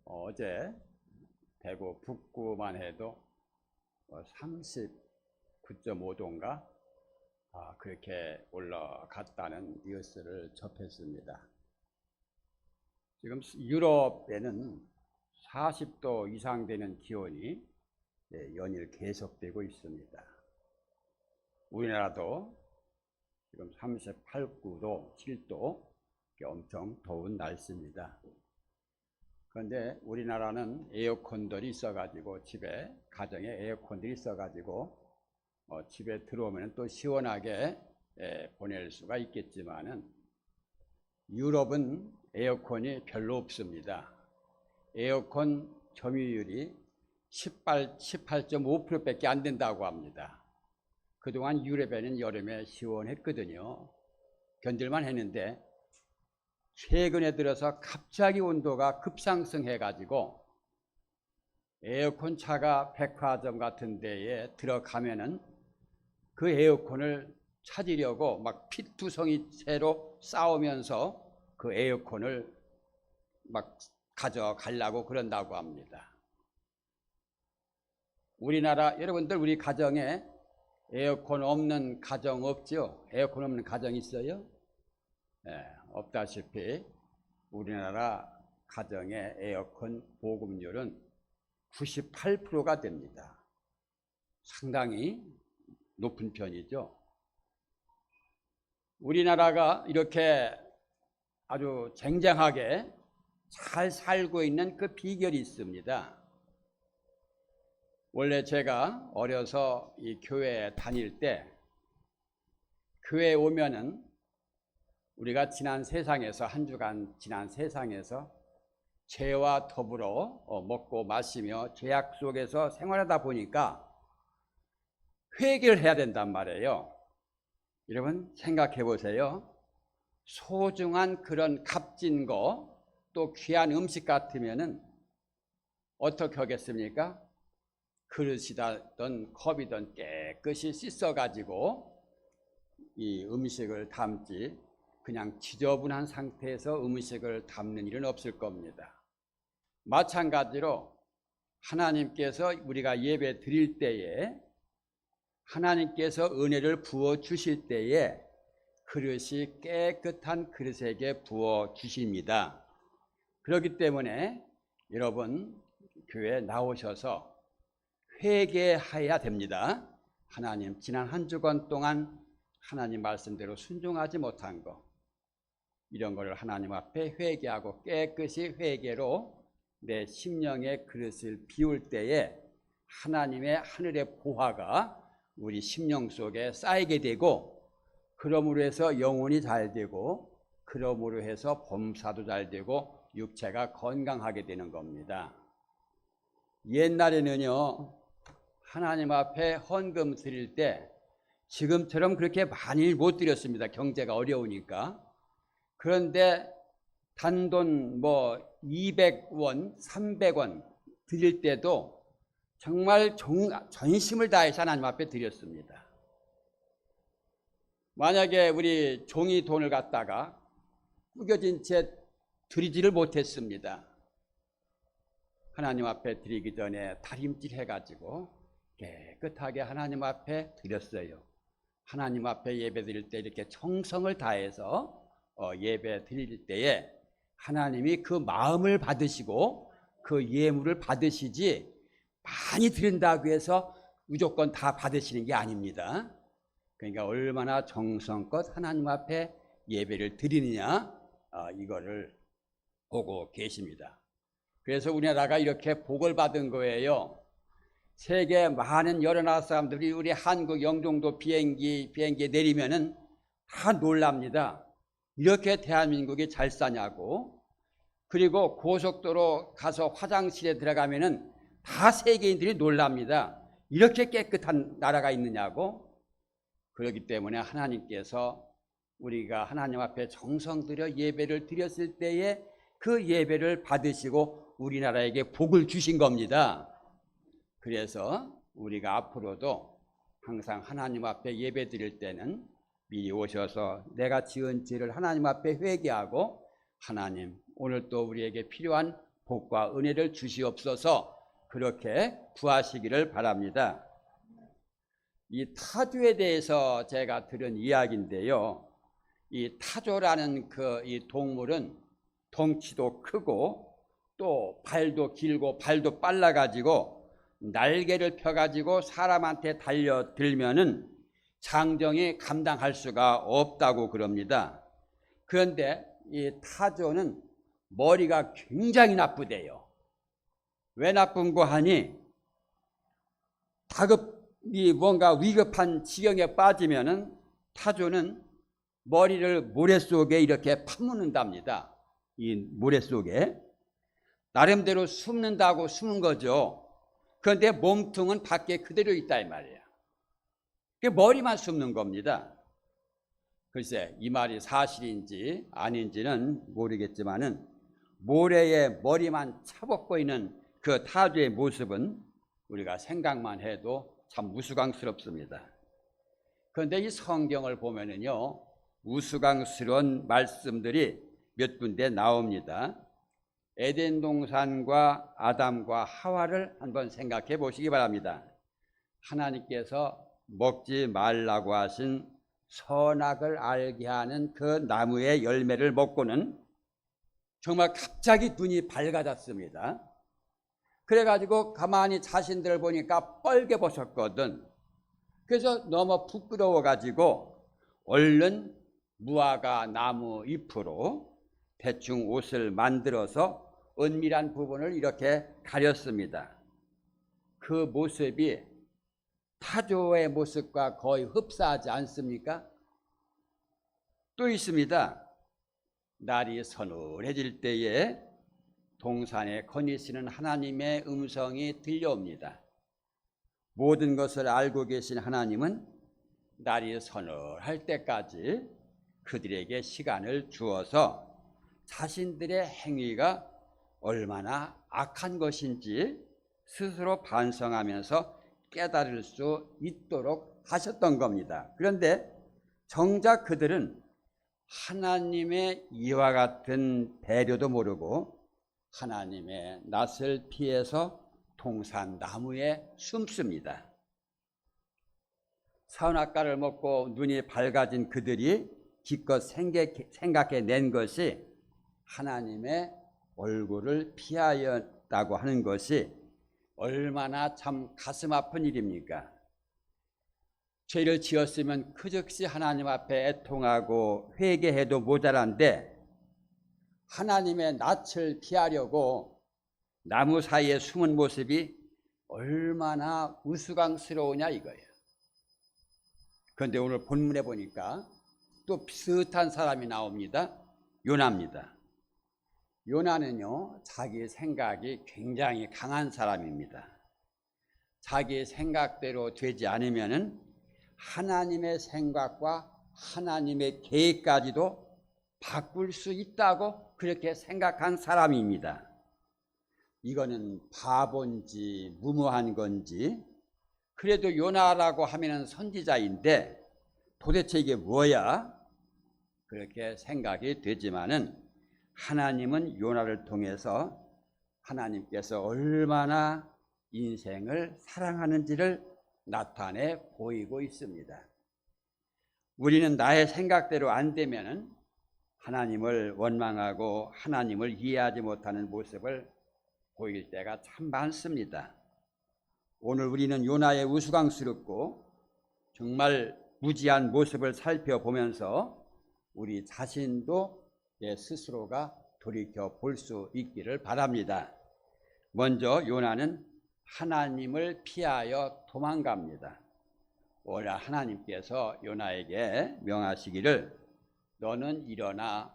어제 대구 북구만 해도 39.5도인가 그렇게 올라갔다는 뉴스를 접했습니다. 지금 유럽에는 40도 이상 되는 기온이 연일 계속되고 있습니다. 우리나라도 지금 38, 9도, 7도 엄청 더운 날씨입니다. 그런데 우리나라는 에어컨들이 있어가지고 집에 가정에 에어컨들이 있어가지고 집에 들어오면 또 시원하게 보낼 수가 있겠지만은 유럽은 에어컨이 별로 없습니다. 에어컨 점유율이 18.5%밖에 안 된다고 합니다. 그동안 유럽에는 여름에 시원했거든요. 견딜만 했는데 최근에 들어서 갑자기 온도가 급상승해 가지고 에어컨 차가 백화점 같은 데에 들어가면은 그 에어컨을 찾으려고 막 피투성이 새로 싸우면서 그 에어컨을 막 가져가려고 그런다고 합니다. 우리나라 여러분들 우리 가정에 에어컨 없는 가정 없죠? 에어컨 없는 가정 있어요? 없다시피 우리나라 가정의 에어컨 보급률은 98%가 됩니다. 상당히 높은 편이죠. 우리나라가 이렇게 아주 쟁쟁하게 잘 살고 있는 그 비결이 있습니다. 원래 제가 어려서 이 교회에 다닐 때 교회에 오면은 우리가 지난 세상에서 한 주간 지난 세상에서 죄와 더불어 먹고 마시며 죄악 속에서 생활하다 보니까 회개를 해야 된단 말이에요. 여러분 생각해 보세요. 소중한 그런 값진 거 또 귀한 음식 같으면은 어떻게 하겠습니까? 그릇이든 컵이든 깨끗이 씻어 가지고 이 음식을 담지 그냥 지저분한 상태에서 음식을 담는 일은 없을 겁니다. 마찬가지로 하나님께서 우리가 예배 드릴 때에 하나님께서 은혜를 부어 주실 때에 그릇이 깨끗한 그릇에게 부어 주십니다. 그렇기 때문에 여러분 교회에 나오셔서 회개해야 됩니다. 하나님 지난 한 주간 동안 하나님 말씀대로 순종하지 못한 거 이런 거를 하나님 앞에 회개하고 깨끗이 회개로 내 심령의 그릇을 비울 때에 하나님의 하늘의 보화가 우리 심령 속에 쌓이게 되고 그러므로 해서 영혼이 잘 되고 그러므로 해서 범사도 잘 되고 육체가 건강하게 되는 겁니다. 옛날에는요 하나님 앞에 헌금 드릴 때 지금처럼 그렇게 많이 못 드렸습니다. 경제가 어려우니까. 그런데 단돈 200원, 300원 드릴 때도 정말 전심을 다해서 하나님 앞에 드렸습니다. 만약에 우리 종이 돈을 갖다가 구겨진 채 드리지를 못했습니다. 하나님 앞에 드리기 전에 다림질 해가지고 깨끗하게 하나님 앞에 드렸어요. 하나님 앞에 예배 드릴 때 이렇게 정성을 다해서 예배 드릴 때에 하나님이 그 마음을 받으시고 그 예물을 받으시지 많이 드린다고 해서 무조건 다 받으시는 게 아닙니다. 그러니까 얼마나 정성껏 하나님 앞에 예배를 드리느냐 이거를 보고 계십니다. 그래서 우리나라가 이렇게 복을 받은 거예요. 세계 많은 여러 나라 사람들이 우리 한국 영종도 비행기에 내리면은 다 놀랍니다. 이렇게 대한민국이 잘 사냐고. 그리고 고속도로 가서 화장실에 들어가면은 다 세계인들이 놀랍니다. 이렇게 깨끗한 나라가 있느냐고. 그렇기 때문에 하나님께서 우리가 하나님 앞에 정성 들여 예배를 드렸을 때에 그 예배를 받으시고 우리나라에게 복을 주신 겁니다. 그래서 우리가 앞으로도 항상 하나님 앞에 예배 드릴 때는 미리 오셔서 내가 지은 죄를 하나님 앞에 회개하고 하나님 오늘 또 우리에게 필요한 복과 은혜를 주시옵소서. 그렇게 구하시기를 바랍니다. 이 타조에 대해서 제가 들은 이야기인데요. 이 타조라는 이 동물은 덩치도 크고 또 발도 길고 발도 빨라가지고 날개를 펴가지고 사람한테 달려들면은 장정이 감당할 수가 없다고 그럽니다. 그런데 이 타조는 머리가 굉장히 나쁘대요. 왜 나쁜고 하니 다급이 뭔가 위급한 지경에 빠지면은 타조는 머리를 모래 속에 이렇게 파묻는답니다. 이 모래 속에 나름대로 숨는다고 숨은 거죠. 그런데 몸통은 밖에 그대로 있다 이 말이에요. 머리만 숨는 겁니다. 글쎄 이 말이 사실인지 아닌지는 모르겠지만은 모래에 머리만 차벗고 있는 그 타조의 모습은 우리가 생각만 해도 참 우스꽝스럽습니다. 그런데 이 성경을 보면은요, 우스꽝스러운 말씀들이 몇 군데 나옵니다. 에덴 동산과 아담과 하와를 한번 생각해 보시기 바랍니다. 하나님께서 먹지 말라고 하신 선악을 알게 하는 그 나무의 열매를 먹고는 정말 갑자기 눈이 밝아졌습니다. 그래가지고 가만히 자신들을 보니까 뻘개벗었거든. 그래서 너무 부끄러워가지고 얼른 무화과 나무 잎으로 대충 옷을 만들어서 은밀한 부분을 이렇게 가렸습니다. 그 모습이 타조의 모습과 거의 흡사하지 않습니까? 또 있습니다. 날이 서늘해질 때에 동산에 거니시는 하나님의 음성이 들려옵니다. 모든 것을 알고 계신 하나님은 날이 서늘할 때까지 그들에게 시간을 주어서 자신들의 행위가 얼마나 악한 것인지 스스로 반성하면서 깨달을 수 있도록 하셨던 겁니다. 그런데 정작 그들은 하나님의 이와 같은 배려도 모르고 하나님의 낯을 피해서 동산 나무에 숨습니다. 선악과를 먹고 눈이 밝아진 그들이 기껏 생각해낸 것이 하나님의 얼굴을 피하였다고 하는 것이 얼마나 참 가슴 아픈 일입니까? 죄를 지었으면 그 즉시 하나님 앞에 애통하고 회개해도 모자란데 하나님의 낯을 피하려고 나무 사이에 숨은 모습이 얼마나 우스꽝스러우냐 이거예요. 그런데 오늘 본문에 보니까 또 비슷한 사람이 나옵니다. 요나입니다. 요나는요, 자기 생각이 굉장히 강한 사람입니다. 자기 생각대로 되지 않으면은 하나님의 생각과 하나님의 계획까지도 바꿀 수 있다고 그렇게 생각한 사람입니다. 이거는 바본지 무모한 건지, 그래도 요나라고 하면은 선지자인데 도대체 이게 뭐야? 그렇게 생각이 되지만은 하나님은 요나를 통해서 하나님께서 얼마나 인생을 사랑하는지를 나타내 보이고 있습니다. 우리는 나의 생각대로 안 되면은 하나님을 원망하고 하나님을 이해하지 못하는 모습을 보일 때가 참 많습니다. 오늘 우리는 요나의 우스꽝스럽고 정말 무지한 모습을 살펴보면서 우리 자신도 내 스스로가 돌이켜 볼 수 있기를 바랍니다. 먼저 요나는 하나님을 피하여 도망갑니다. 오늘 하나님께서 요나에게 명하시기를 너는 일어나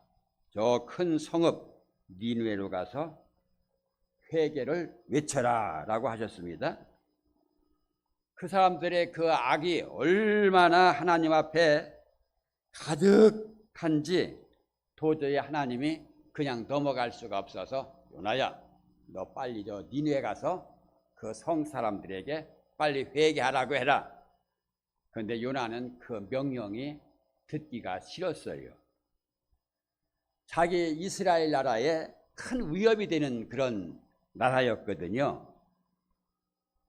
저 큰 성읍 니느웨로 가서 회개를 외쳐라 라고 하셨습니다. 그 사람들의 그 악이 얼마나 하나님 앞에 가득한지 도저히 하나님이 그냥 넘어갈 수가 없어서 요나야 너 빨리 저 니느웨 가서 그 성 사람들에게 빨리 회개하라고 해라. 그런데 요나는 그 명령이 듣기가 싫었어요. 자기 이스라엘 나라에 큰 위협이 되는 그런 나라였거든요.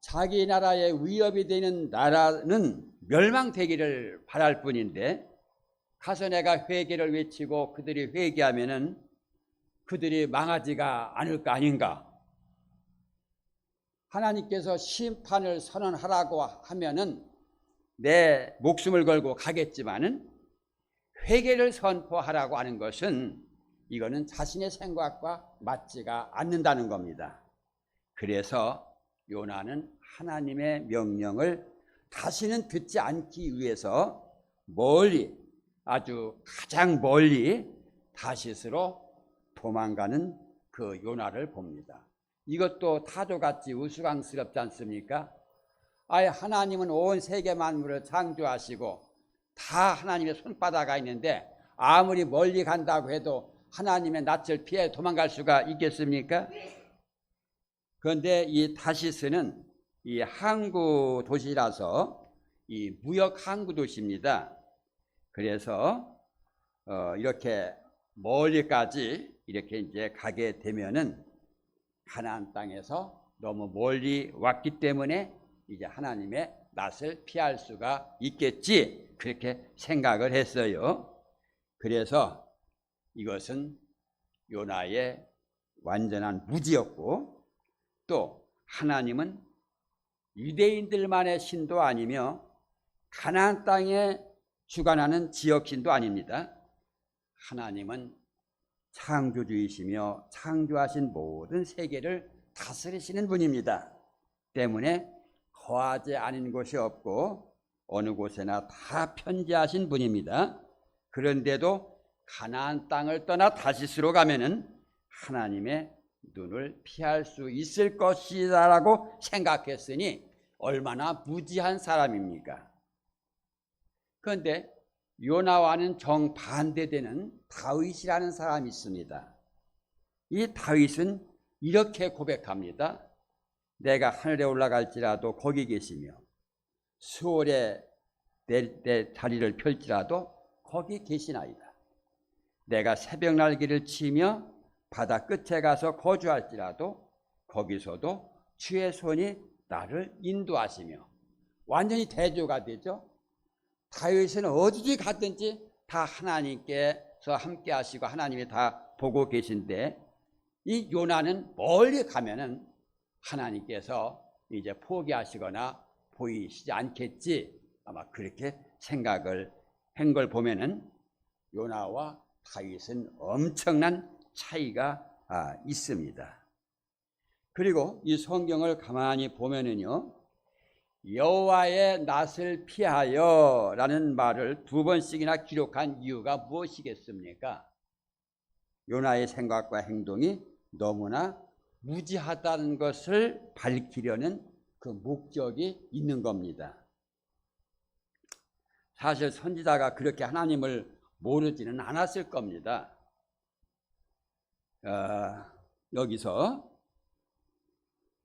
자기 나라에 위협이 되는 나라는 멸망되기를 바랄 뿐인데 가서 내가 회개를 외치고 그들이 회개하면은 그들이 망하지가 않을 거 아닌가. 하나님께서 심판을 선언하라고 하면은 내 목숨을 걸고 가겠지만은 회개를 선포하라고 하는 것은 이거는 자신의 생각과 맞지가 않는다는 겁니다. 그래서 요나는 하나님의 명령을 다시는 듣지 않기 위해서 멀리, 아주 가장 멀리 다시스로 도망가는 그 요나를 봅니다. 이것도 타조같이 우스꽝스럽지 않습니까? 아예 하나님은 온 세계 만물을 창조하시고 다 하나님의 손바닥에 있는데 아무리 멀리 간다고 해도 하나님의 낯을 피해 도망갈 수가 있겠습니까? 그런데 이 다시스는 이 항구 도시라서 이 무역 항구 도시입니다. 그래서 이렇게 멀리까지 이렇게 이제 가게 되면은 가나안 땅에서 너무 멀리 왔기 때문에 이제 하나님의 낯을 피할 수가 있겠지, 그렇게 생각을 했어요. 그래서 이것은 요나의 완전한 무지였고, 또 하나님은 유대인들만의 신도 아니며 가나안 땅에 주관하는 지역신도 아닙니다. 하나님은 창조주이시며 창조하신 모든 세계를 다스리시는 분입니다. 때문에 거하지 않은 곳이 없고 어느 곳에나 다 편지하신 분입니다. 그런데도 가나안 땅을 떠나 다시스로 가면은 하나님의 눈을 피할 수 있을 것이다라고 생각했으니 얼마나 무지한 사람입니까? 그런데 요나와는 정반대되는 다윗이라는 사람이 있습니다. 이 다윗은 이렇게 고백합니다. 내가 하늘에 올라갈지라도 거기 계시며 수월에 내 다리를 펼지라도 거기 계시나이다. 내가 새벽 날개를 치며 바다 끝에 가서 거주할지라도 거기서도 주의 손이 나를 인도하시며. 완전히 대조가 되죠. 다윗은 어디를 갔든지 다 하나님께서 함께 하시고 하나님이 다 보고 계신데, 이 요나는 멀리 가면은 하나님께서 이제 포기하시거나 보이시지 않겠지, 아마 그렇게 생각을 한 걸 보면은 요나와 다윗은 엄청난 차이가 있습니다. 그리고 이 성경을 가만히 보면은요, 여호와의 낯을 피하여 라는 말을 두 번씩이나 기록한 이유가 무엇이겠습니까? 요나의 생각과 행동이 너무나 무지하다는 것을 밝히려는 그 목적이 있는 겁니다. 사실 선지자가 그렇게 하나님을 모르지는 않았을 겁니다. 여기서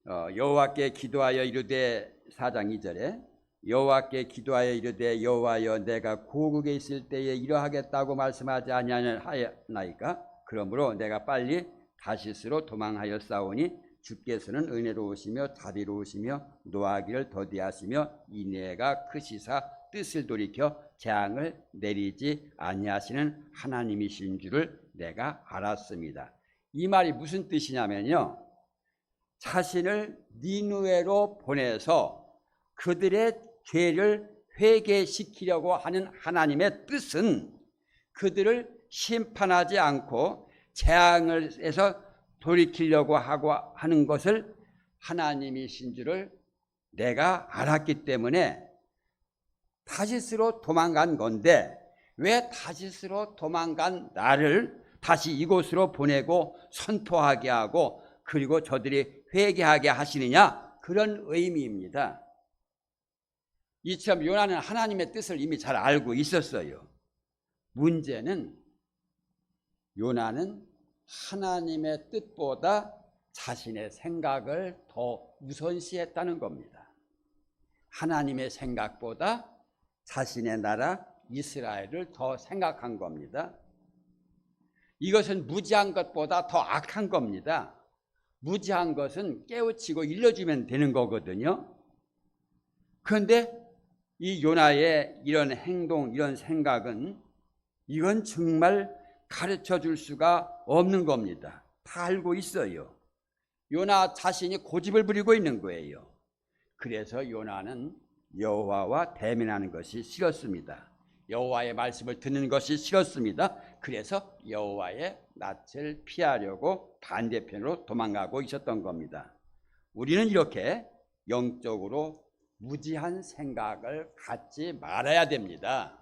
여호와께 기도하여 이르되, 4장 2절에 여호와께 기도하여 이르되 여호와여 내가 고국에 있을 때에 이러하겠다고 말씀하지 아니하였나이까? 그러므로 내가 빨리 다시스로 도망하였사오니 주께서는 은혜로우시며 자비로우시며 노하기를 더디하시며 인애가 크시사 뜻을 돌이켜 재앙을 내리지 아니하시는 하나님이신 줄을 내가 알았습니다. 이 말이 무슨 뜻이냐면요, 자신을 니느웨로 보내서 그들의 죄를 회개시키려고 하는 하나님의 뜻은 그들을 심판하지 않고 재앙을 해서 돌이키려고 하고 하는 것을 하나님이신 줄을 내가 알았기 때문에 다시스로 도망간 건데, 왜 다시스로 도망간 나를 다시 이곳으로 보내고 선포하게 하고 그리고 저들이 회개하게 하시느냐, 그런 의미입니다. 이처럼 요나는 하나님의 뜻을 이미 잘 알고 있었어요. 문제는 요나는 하나님의 뜻보다 자신의 생각을 더 우선시했다는 겁니다. 하나님의 생각보다 자신의 나라 이스라엘을 더 생각한 겁니다. 이것은 무지한 것보다 더 악한 겁니다. 무지한 것은 깨우치고 일러주면 되는 거거든요. 그런데 이 요나의 이런 행동, 이런 생각은 이건 정말 가르쳐 줄 수가 없는 겁니다. 다 알고 있어요. 요나 자신이 고집을 부리고 있는 거예요. 그래서 요나는 여호와와 대면하는 것이 싫었습니다. 여호와의 말씀을 듣는 것이 싫었습니다. 그래서 여호와의 낯을 피하려고 반대편으로 도망가고 있었던 겁니다. 우리는 이렇게 영적으로 무지한 생각을 갖지 말아야 됩니다.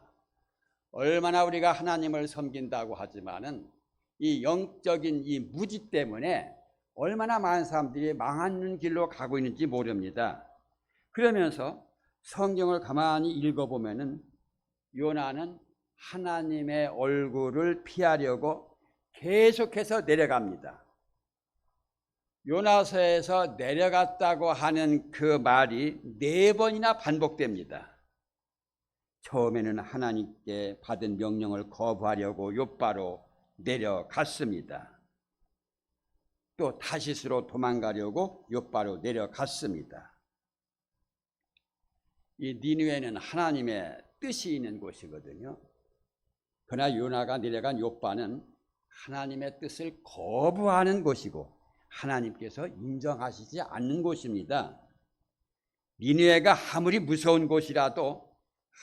얼마나 우리가 하나님을 섬긴다고 하지만은 이 영적인 이 무지 때문에 얼마나 많은 사람들이 망하는 길로 가고 있는지 모릅니다. 그러면서 성경을 가만히 읽어보면은 요나는 하나님의 얼굴을 피하려고 계속해서 내려갑니다. 요나서에서 내려갔다고 하는 그 말이 4번이나 반복됩니다. 처음에는 하나님께 받은 명령을 거부하려고 욥바로 내려갔습니다. 또 다시스로 도망가려고 욥바로 내려갔습니다. 이 니느웨는 하나님의 뜻이 있는 곳이거든요. 그러나 요나가 내려간 욥바는 하나님의 뜻을 거부하는 곳이고 하나님께서 인정하시지 않는 곳입니다. 니느웨가 아무리 무서운 곳이라도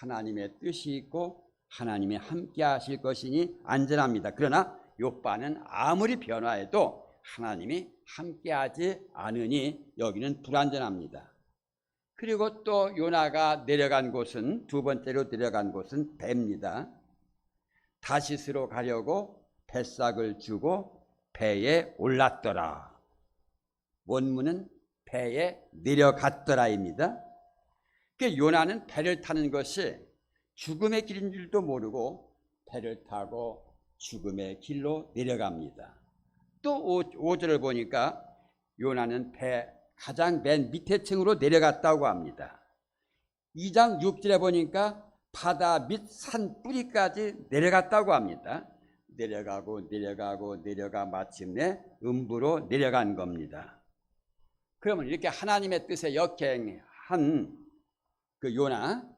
하나님의 뜻이 있고 하나님이 함께 하실 것이니 안전합니다. 그러나 욥바는 아무리 변화해도 하나님이 함께 하지 않으니 여기는 불안전합니다. 그리고 또 요나가 내려간 곳은, 두 번째로 내려간 곳은 배입니다. 다시스로 가려고 뱃삭을 주고 배에 올랐더라. 원문은 배에 내려갔더라입니다. 요나는 배를 타는 것이 죽음의 길인 줄도 모르고 배를 타고 죽음의 길로 내려갑니다. 또 5절을 보니까 요나는 배 가장 맨 밑에 층으로 내려갔다고 합니다. 2장 6절에 보니까 바다 밑 산 뿌리까지 내려갔다고 합니다. 내려가 마침내 음부로 내려간 겁니다. 그러면 이렇게 하나님의 뜻에 역행한 그 요나,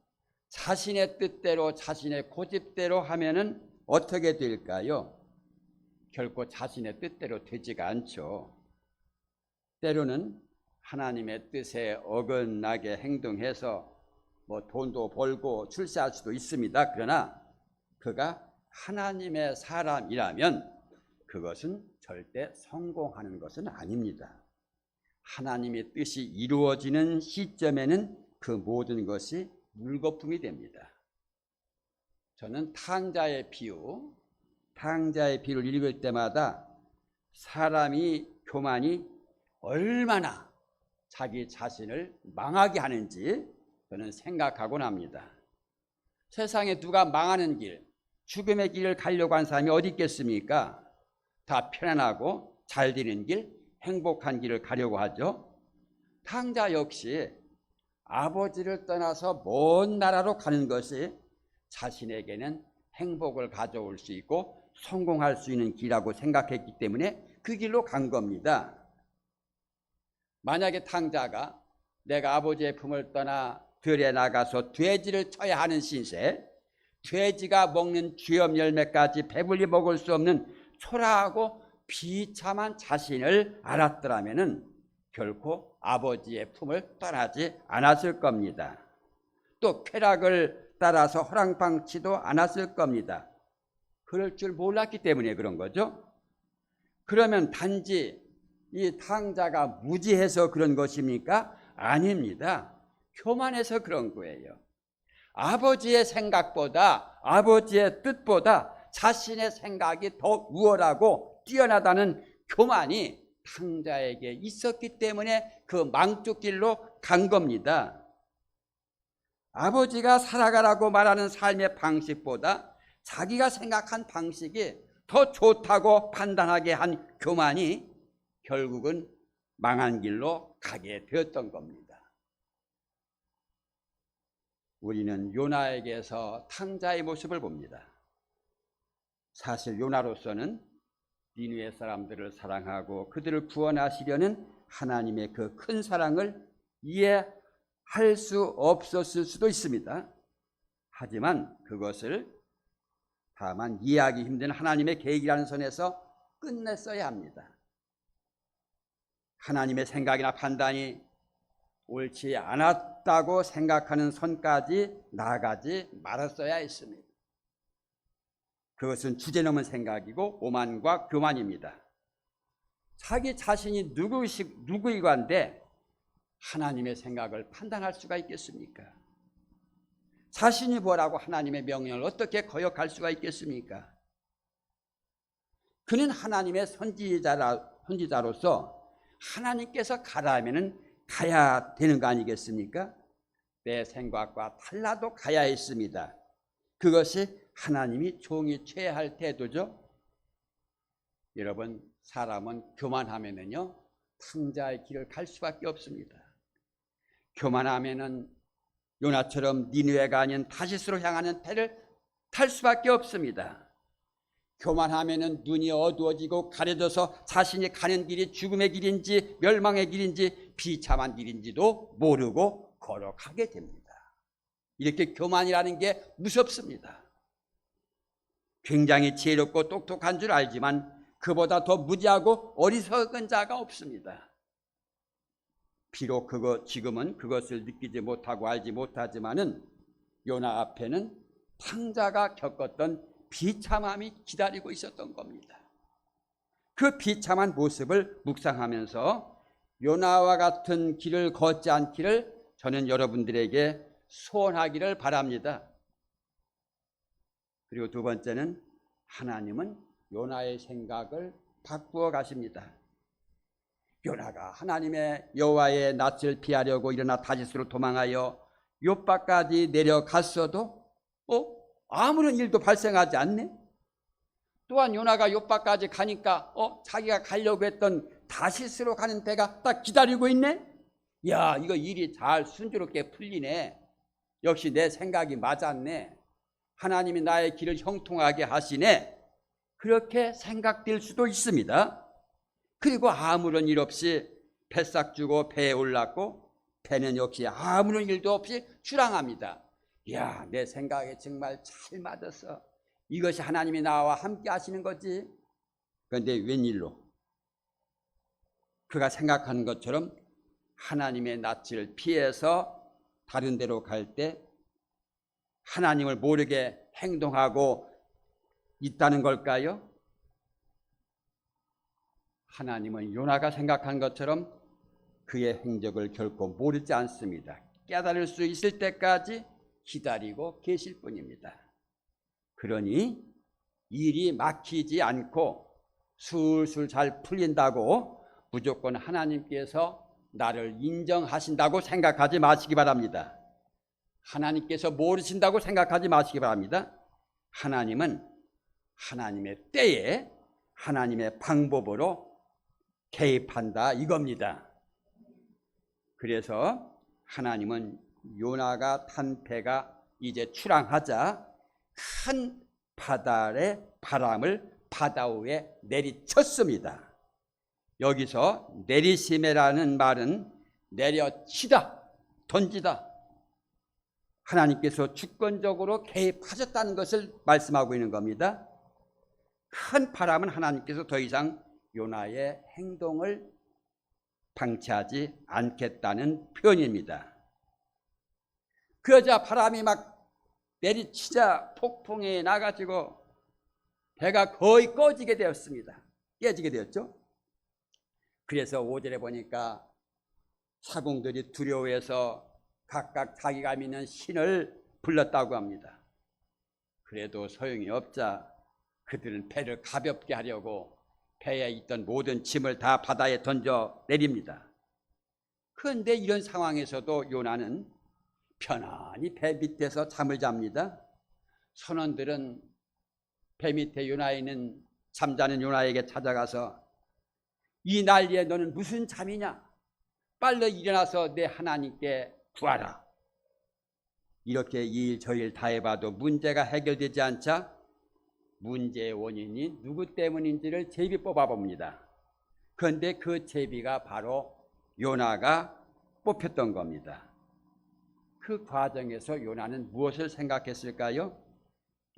자신의 뜻대로 자신의 고집대로 하면은 어떻게 될까요? 결코 자신의 뜻대로 되지가 않죠. 때로는 하나님의 뜻에 어긋나게 행동해서 돈도 벌고 출세할 수도 있습니다. 그러나 그가 하나님의 사람이라면 그것은 절대 성공하는 것은 아닙니다. 하나님의 뜻이 이루어지는 시점에는 그 모든 것이 물거품이 됩니다. 저는 탕자의 비유를 읽을 때마다 사람이 교만이 얼마나 자기 자신을 망하게 하는지 저는 생각하곤 합니다. 세상에 누가 망하는 길, 죽음의 길을 가려고 한 사람이 어디 있겠습니까? 다 편안하고 잘 되는 길, 행복한 길을 가려고 하죠. 탕자 역시 아버지를 떠나서 먼 나라로 가는 것이 자신에게는 행복을 가져올 수 있고 성공할 수 있는 길이라고 생각했기 때문에 그 길로 간 겁니다. 만약에 탕자가 내가 아버지의 품을 떠나 들에 나가서 돼지를 쳐야 하는 신세, 돼지가 먹는 쥐염 열매까지 배불리 먹을 수 없는 초라하고 비참한 자신을 알았더라면 결코 아버지의 품을 떠나지 않았을 겁니다. 또 쾌락을 따라서 허랑방치도 않았을 겁니다. 그럴 줄 몰랐기 때문에 그런 거죠. 그러면 단지 이 탕자가 무지해서 그런 것입니까? 아닙니다. 교만해서 그런 거예요. 아버지의 생각보다, 아버지의 뜻보다 자신의 생각이 더 우월하고 뛰어나다는 교만이 탕자에게 있었기 때문에 그 망쪽길로 간 겁니다. 아버지가 살아가라고 말하는 삶의 방식보다 자기가 생각한 방식이 더 좋다고 판단하게 한 교만이 결국은 망한 길로 가게 되었던 겁니다. 우리는 요나에게서 탕자의 모습을 봅니다. 사실 요나로서는 니느웨 사람들을 사랑하고 그들을 구원하시려는 하나님의 그 큰 사랑을 이해할 수 없었을 수도 있습니다. 하지만 그것을 다만 이해하기 힘든 하나님의 계획이라는 선에서 끝냈어야 합니다. 하나님의 생각이나 판단이 옳지 않았다고 생각하는 선까지 나아가지 말았어야 했습니다. 그것은 주제넘은 생각이고 오만과 교만입니다. 자기 자신이 누구이건데 하나님의 생각을 판단할 수가 있겠습니까? 자신이 뭐라고 하나님의 명령을 어떻게 거역할 수가 있겠습니까? 그는 하나님의 선지자로서 하나님께서 가라면은 가야 되는 거 아니겠습니까? 내 생각과 달라도 가야 했습니다. 그것이 하나님이 종이 취해야 할 태도죠. 여러분, 사람은 교만하면은요 탕자의 길을 갈 수밖에 없습니다. 교만하면은 요나처럼 니느웨가 아닌 다시스로 향하는 배를 탈 수밖에 없습니다. 교만하면은 눈이 어두워지고 가려져서 자신이 가는 길이 죽음의 길인지 멸망의 길인지 비참한 길인지도 모르고 걸어가게 됩니다. 이렇게 교만이라는 게 무섭습니다. 굉장히 지혜롭고 똑똑한 줄 알지만 그보다 더 무지하고 어리석은 자가 없습니다. 비록 지금은 그것을 느끼지 못하고 알지 못하지만은 요나 앞에는 탕자가 겪었던 비참함이 기다리고 있었던 겁니다. 그 비참한 모습을 묵상하면서 요나와 같은 길을 걷지 않기를 저는 여러분들에게 소원하기를 바랍니다. 그리고 두 번째는 하나님은 요나의 생각을 바꾸어 가십니다. 요나가 하나님의 여호와의 낯을 피하려고 일어나 다시스로 도망하여 욥바까지 내려갔어도 아무런 일도 발생하지 않네. 또한 요나가 욥바까지 가니까 자기가 가려고 했던 다시스로 가는 배가 딱 기다리고 있네. 야, 이거 일이 잘 순조롭게 풀리네. 역시 내 생각이 맞았네. 하나님이 나의 길을 형통하게 하시네. 그렇게 생각될 수도 있습니다. 그리고 아무런 일 없이 뱃삭 주고 배에 올랐고 배는 역시 아무런 일도 없이 출항합니다. 이야, 내 생각에 정말 잘 맞았어. 이것이 하나님이 나와 함께 하시는 거지. 그런데 웬일로 그가 생각하는 것처럼 하나님의 낯을 피해서 다른 데로 갈 때 하나님을 모르게 행동하고 있다는 걸까요? 하나님은 요나가 생각한 것처럼 그의 행적을 결코 모르지 않습니다. 깨달을 수 있을 때까지 기다리고 계실 뿐입니다. 그러니 일이 막히지 않고 술술 잘 풀린다고 무조건 하나님께서 나를 인정하신다고 생각하지 마시기 바랍니다. 하나님께서 모르신다고 생각하지 마시기 바랍니다. 하나님은 하나님의 때에 하나님의 방법으로 개입한다 이겁니다. 그래서 하나님은 요나가 탄 배가 이제 출항하자 큰 바다의 바람을 바다 위에 내리쳤습니다. 여기서 내리심이라는 말은 내려치다, 던지다. 하나님께서 주권적으로 개입하셨다는 것을 말씀하고 있는 겁니다. 큰 바람은 하나님께서 더 이상 요나의 행동을 방치하지 않겠다는 표현입니다. 그러자 바람이 막 내리치자 폭풍이 나가지고 배가 거의 꺼지게 되었습니다. 깨지게 되었죠. 그래서 5절에 보니까 사공들이 두려워해서 각각 자기가 믿는 신을 불렀다고 합니다. 그래도 소용이 없자 그들은 배를 가볍게 하려고 배에 있던 모든 짐을 다 바다에 던져 내립니다. 그런데 이런 상황에서도 요나는 편안히 배 밑에서 잠을 잡니다. 선원들은 배 밑에 요나에 있는 잠자는 요나에게 찾아가서 이 난리에 너는 무슨 잠이냐? 빨리 일어나서 내 하나님께 구하라. 이렇게 이 일 저 일 다 해봐도 문제가 해결되지 않자 문제의 원인이 누구 때문인지를 제비 뽑아봅니다. 그런데 그 제비가 바로 요나가 뽑혔던 겁니다. 그 과정에서 요나는 무엇을 생각했을까요?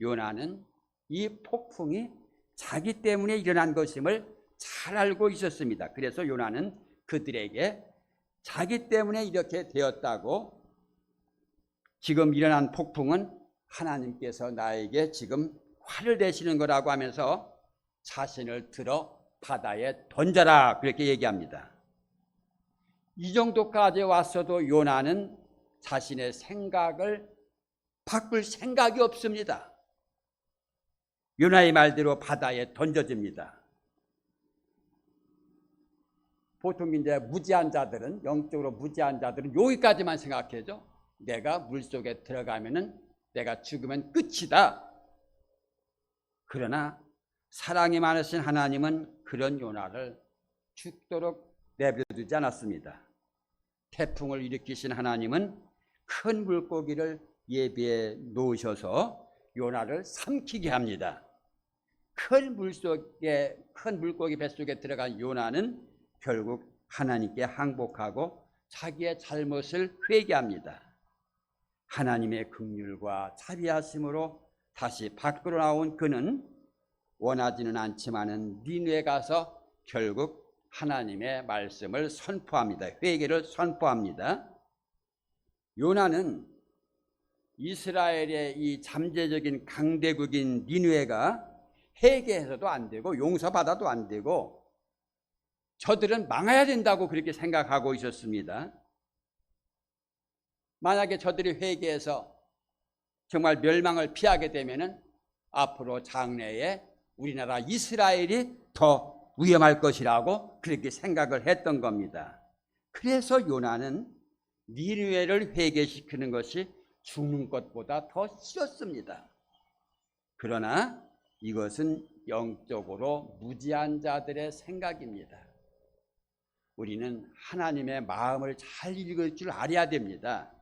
요나는 이 폭풍이 자기 때문에 일어난 것임을 잘 알고 있었습니다. 그래서 요나는 그들에게 자기 때문에 이렇게 되었다고, 지금 일어난 폭풍은 하나님께서 나에게 지금 화를 내시는 거라고 하면서 자신을 들어 바다에 던져라, 그렇게 얘기합니다. 이 정도까지 왔어도 요나는 자신의 생각을 바꿀 생각이 없습니다. 요나의 말대로 바다에 던져집니다. 보통 이제 무지한 자들은, 영적으로 무지한 자들은 여기까지만 생각해죠. 내가 물속에 들어가면은 내가 죽으면 끝이다. 그러나 사랑이 많으신 하나님은 그런 요나를 죽도록 내버려두지 않았습니다. 태풍을 일으키신 하나님은 큰 물고기를 예비해 놓으셔서 요나를 삼키게 합니다. 큰 물고기 뱃속에 들어간 요나는 결국 하나님께 항복하고 자기의 잘못을 회개합니다. 하나님의 긍휼과 자비하심으로 다시 밖으로 나온 그는 원하지는 않지만은 니느웨에 가서 결국 하나님의 말씀을 선포합니다. 회개를 선포합니다. 요나는 이스라엘의 이 잠재적인 강대국인 니느웨가 회개해서도 안 되고 용서받아도 안 되고 저들은 망해야 된다고 그렇게 생각하고 있었습니다. 만약에 저들이 회개해서 정말 멸망을 피하게 되면은 앞으로 장래에 우리나라 이스라엘이 더 위험할 것이라고 그렇게 생각을 했던 겁니다. 그래서 요나는 니느웨를 회개시키는 것이 죽는 것보다 더 싫었습니다. 그러나 이것은 영적으로 무지한 자들의 생각입니다. 우리는 하나님의 마음을 잘 읽을 줄 알아야 됩니다.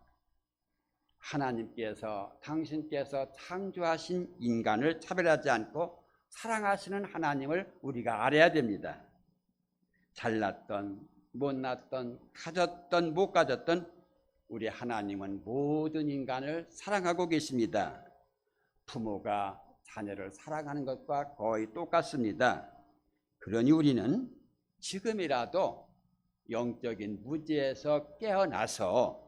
하나님께서, 당신께서 창조하신 인간을 차별하지 않고 사랑하시는 하나님을 우리가 알아야 됩니다. 잘났던 못났던 가졌던 못 가졌던 우리 하나님은 모든 인간을 사랑하고 계십니다. 부모가 자녀를 사랑하는 것과 거의 똑같습니다. 그러니 우리는 지금이라도 영적인 무지에서 깨어나서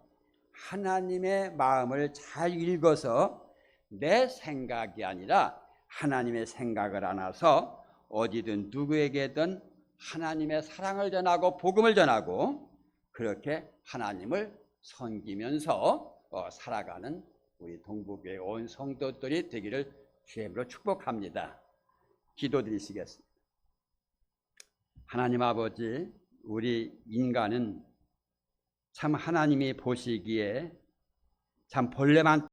하나님의 마음을 잘 읽어서 내 생각이 아니라 하나님의 생각을 안아서 어디든 누구에게든 하나님의 사랑을 전하고 복음을 전하고 그렇게 하나님을 섬기면서 살아가는 우리 동부교회 온 성도들이 되기를 주님으로 축복합니다. 기도드리시겠습니다. 하나님 아버지, 우리 인간은 참 하나님이 보시기에 참 벌레만